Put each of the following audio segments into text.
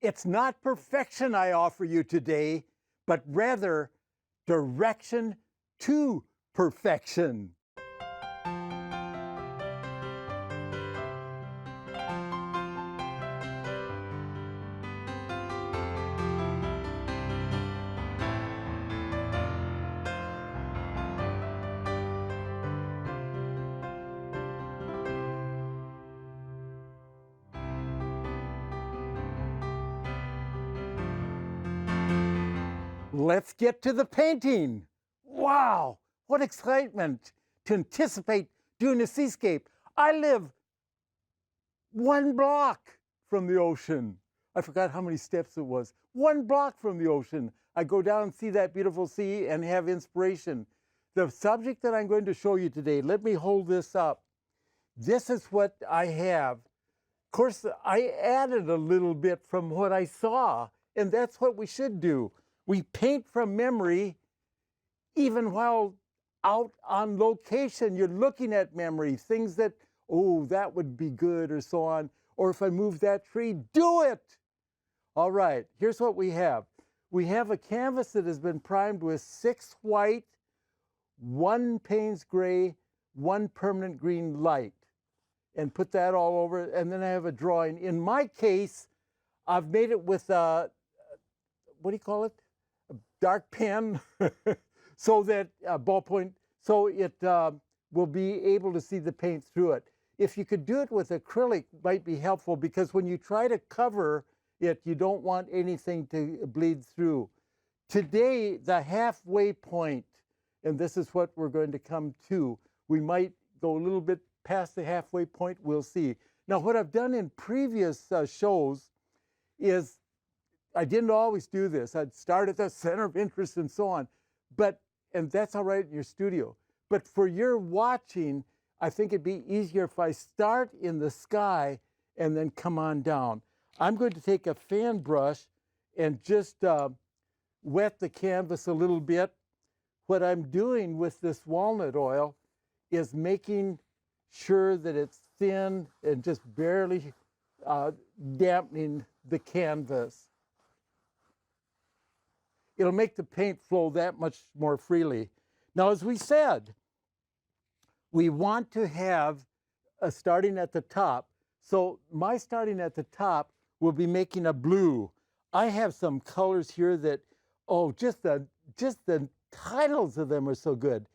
It's not perfection I offer you today, but rather direction to perfection. Let's get to the painting. Wow, what excitement to anticipate doing a seascape. I live 1 block from the ocean. I forgot how many steps it was. 1 block from the ocean. I go down and see that beautiful sea and have inspiration. The subject that I'm going to show you today, let me hold this up. This is what I have. Of course, I added a little bit from what I saw, and that's what we should do. We paint from memory, even while out on location. You're looking at memory, things that, oh, that would be good, or so on. Or if I move that tree, do it. All right, here's what we have. We have a canvas that has been primed with 6 white, 1 Payne's gray, 1 permanent green light, and put that all over. And then I have a drawing. In my case, I've made it with what do you call it? A dark pen, so that ballpoint, so it will be able to see the paint through it. If you could do it with acrylic, might be helpful, because when you try to cover it, you don't want anything to bleed through. Today, the halfway point, and this is what we're going to come to. We might go a little bit past the halfway point, we'll see. Now, what I've done in previous shows is, I didn't always do this. I'd start at the center of interest and so on, and that's all right in your studio. But for your watching, I think it'd be easier if I start in the sky and then come on down. I'm going to take a fan brush and just wet the canvas a little bit. What I'm doing with this walnut oil is making sure that it's thin and just barely dampening the canvas. It'll make the paint flow that much more freely. Now, as we said, we want to have a starting at the top. So my starting at the top will be making a blue. I have some colors here that, oh, just the titles of them are so good.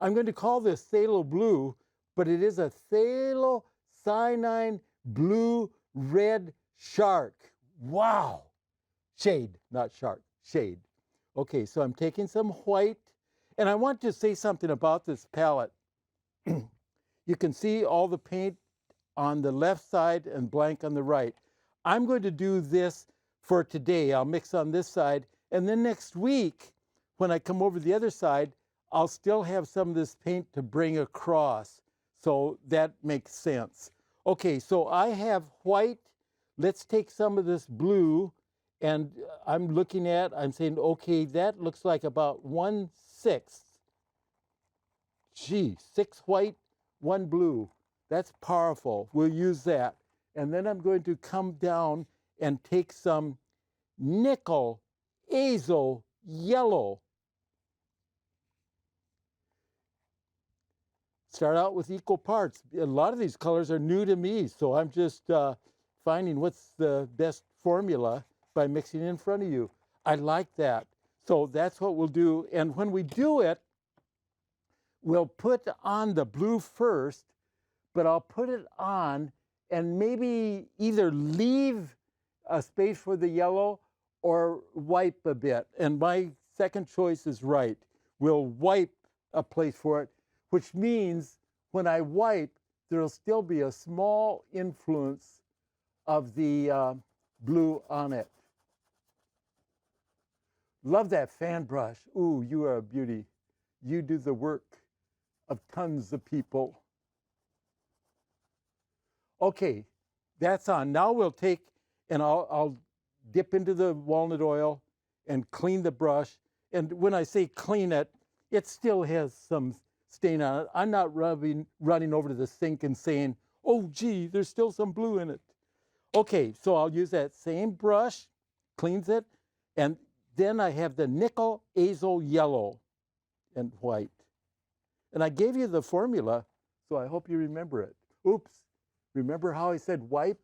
I'm going to call this phthalo blue, but it is a phthalocyanine blue red shark. Wow. Shade, not shark, shade. Okay, so I'm taking some white, and I want to say something about this palette. You can see all the paint on the left side and blank on the right. I'm going to do this for today. I'll mix on this side, and then next week, when I come over the other side, I'll still have some of this paint to bring across. So that makes sense. Okay, so I have white. Let's take some of this blue. And I'm saying, okay, that looks like about 1/6. Gee, 6 white, 1 blue. That's powerful. We'll use that. And then I'm going to come down and take some nickel azo yellow. Start out with equal parts. A lot of these colors are new to me, so I'm just finding what's the best formula by mixing in front of you. I like that. So that's what we'll do. And when we do it, we'll put on the blue first, but I'll put it on and maybe either leave a space for the yellow or wipe a bit. And my second choice is right. We'll wipe a place for it, which means when I wipe, there'll still be a small influence of the blue on it. Love that fan brush. Ooh, you are a beauty. You do the work of tons of people. Okay, that's on. Now we'll take, and I'll dip into the walnut oil and clean the brush. And when I say clean it, it still has some stain on it. I'm not running over to the sink and saying, oh, gee, there's still some blue in it. Okay, so I'll use that same brush, cleans it, and then I have the nickel azo yellow and white. And I gave you the formula, so I hope you remember it. Oops, remember how I said wipe?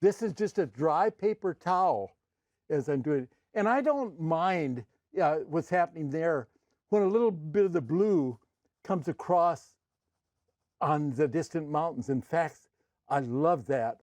This is just a dry paper towel as I'm doing it. And I don't mind what's happening there when a little bit of the blue comes across on the distant mountains. In fact, I love that.